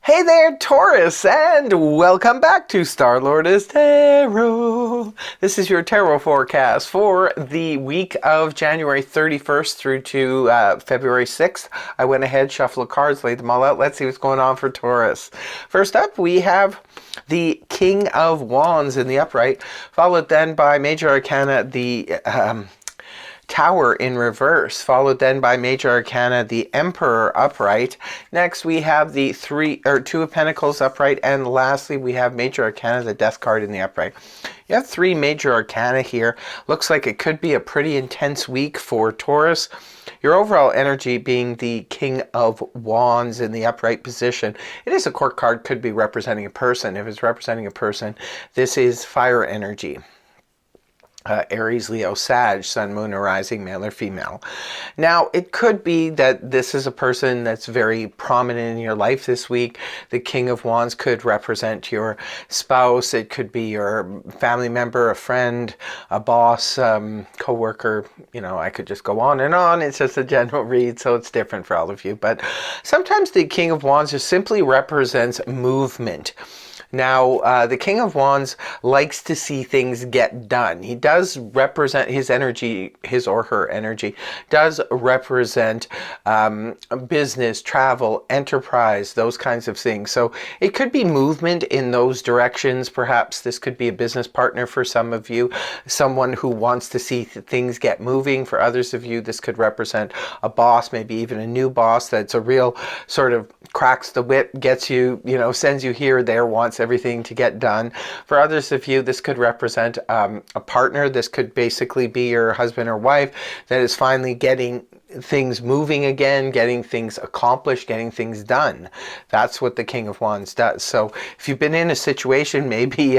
Hey there, Taurus, and welcome back to Star-Lord Tarot. This is your tarot forecast for the week of January 31st through to February 6th. I went ahead, shuffled the cards, laid them all out. Let's see what's going on for Taurus. First up, we have the King of Wands in the upright, followed then by Major Arcana, the Tower in reverse, followed then by Major Arcana, the Emperor upright. Next we have the Two of Pentacles upright, and lastly we have Major Arcana, the Death card in the upright. You have three Major Arcana here. Looks like it could be a pretty intense week for Taurus. Your overall energy being the King of Wands in the upright position. It is a court card, could be representing a person. If it's representing a person, this is fire energy. Aries, Leo, Sag, Sun, Moon, or Rising, male or female. Now, it could be that this is a person that's very prominent in your life this week. The King of Wands could represent your spouse. It could be your family member, a friend, a boss, co-worker. You know, I could just go on and on. It's just a general read, so it's different for all of you. But sometimes the King of Wands just simply represents movement. Now, the King of Wands likes to see things get done. He does represent his energy, his or her energy, does represent business, travel, enterprise, those kinds of things. So it could be movement in those directions. Perhaps this could be a business partner for some of you, someone who wants to see things get moving. For others of you, this could represent a boss, maybe even a new boss that's a real sort of cracks the whip, gets you, sends you here or there, wants everything to get done. For others of you, this could represent a partner. This could basically be your husband or wife that is finally getting things moving again, getting things accomplished, getting things done. That's what the King of Wands does. So if you've been in a situation, maybe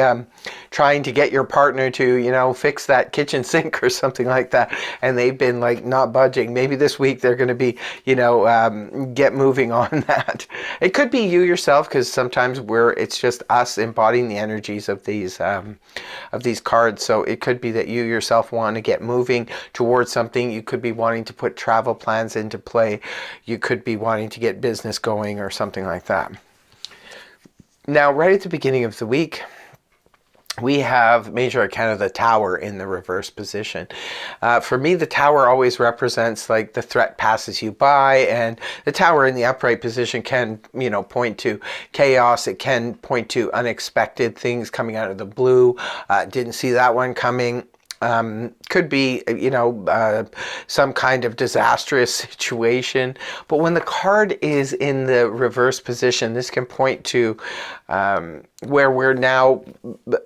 trying to get your partner to, fix that kitchen sink or something like that, and they've been like not budging, maybe this week they're going to be, get moving on that. It could be you yourself, because sometimes it's just us embodying the energies of these cards. So it could be that you yourself want to get moving towards something. You could be wanting to put travel plans into play. You could be wanting to get business going or something like that. Now, right at the beginning of the week, we have Major Arcana, the Tower in the reverse position. For me, the Tower always represents like the threat passes you by, and the Tower in the upright position can, point to chaos. It can point to unexpected things coming out of the blue. Didn't see that one coming. Could be, some kind of disastrous situation. But when the card is in the reverse position, this can point to where we're now,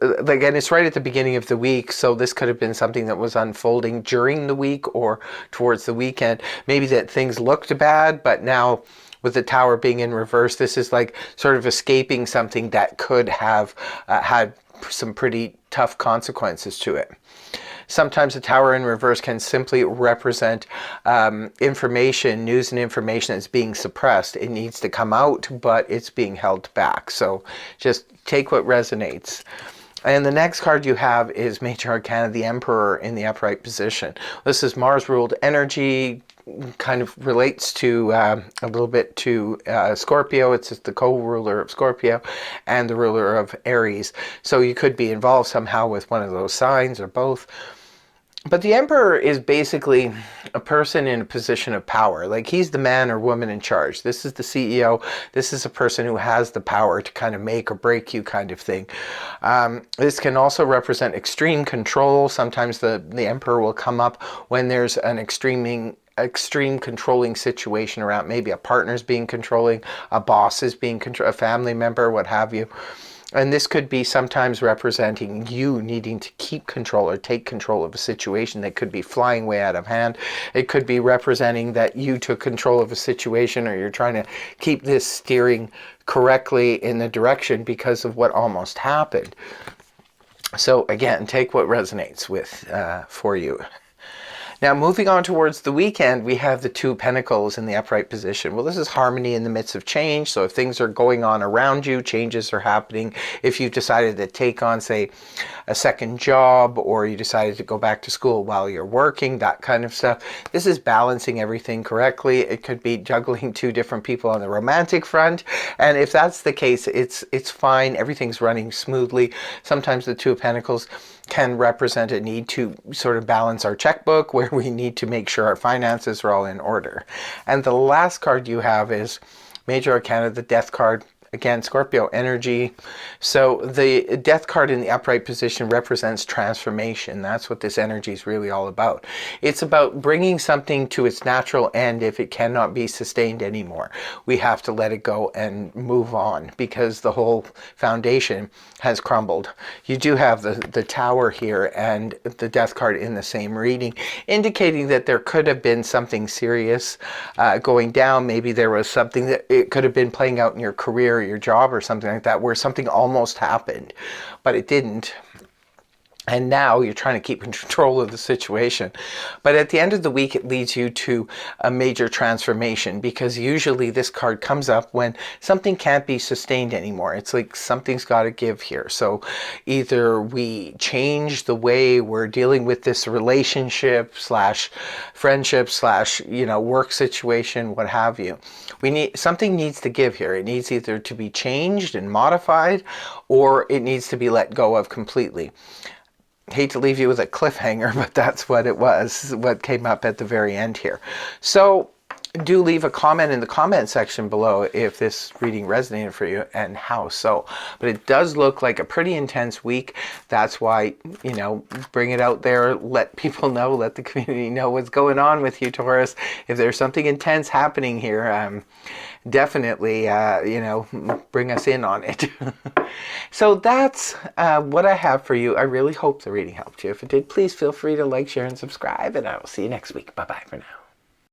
again, it's right at the beginning of the week. So this could have been something that was unfolding during the week or towards the weekend. Maybe that things looked bad, but now with the Tower being in reverse, this is like sort of escaping something that could have had some pretty tough consequences to it. Sometimes the Tower in reverse can simply represent information, news and information that's being suppressed. It needs to come out, but it's being held back. So just take what resonates. And the next card you have is Major Arcana, the Emperor in the upright position. This is Mars-ruled energy, kind of relates to a little bit to Scorpio. It's just the co-ruler of Scorpio and the ruler of Aries. So you could be involved somehow with one of those signs or both. But the Emperor is basically a person in a position of power. Like, he's the man or woman in charge. This is the CEO. This is a person who has the power to kind of make or break you, kind of thing. This can also represent extreme control. Sometimes the Emperor will come up when there's an extreme controlling situation around. Maybe a partner's being controlling, a boss is being a family member, what have you. And this could be sometimes representing you needing to keep control or take control of a situation that could be flying way out of hand. It could be representing that you took control of a situation, or you're trying to keep this steering correctly in the direction because of what almost happened. So again, take what resonates with for you. Now, moving on towards the weekend, we have the Two Pentacles in the upright position. Well, this is harmony in the midst of change. So if things are going on around you, changes are happening. If you've decided to take on, say, a second job, or you decided to go back to school while you're working, that kind of stuff. This is balancing everything correctly. It could be juggling two different people on the romantic front. And if that's the case, it's fine. Everything's running smoothly. Sometimes the Two of Pentacles can represent a need to sort of balance our checkbook, where we need to make sure our finances are all in order. And the last card you have is Major Arcana, the Death card. Again, Scorpio energy. So the Death card in the upright position represents transformation. That's what this energy is really all about. It's about bringing something to its natural end if it cannot be sustained anymore. We have to let it go and move on, because the whole foundation has crumbled. You do have the Tower here and the Death card in the same reading, indicating that there could have been something serious going down. Maybe there was something that it could have been playing out in your career, your job, or something like that, where something almost happened, but it didn't. And now you're trying to keep control of the situation. But at the end of the week, it leads you to a major transformation, because usually this card comes up when something can't be sustained anymore. It's like something's got to give here. So either we change the way we're dealing with this relationship slash friendship slash, work situation, what have you. Something needs to give here. It needs either to be changed and modified, or it needs to be let go of completely. Hate to leave you with a cliffhanger, but that's what it was, what came up at the very end here. So do leave a comment in the comment section below if this reading resonated for you and how so. But it does look like a pretty intense week. That's why, bring it out there, let people know, let the community know what's going on with you, Taurus. If there's something intense happening here, definitely, bring us in on it. So that's what I have for you. I really hope the reading helped you. If it did, please feel free to like, share, and subscribe, and I will see you next week. Bye-bye for now.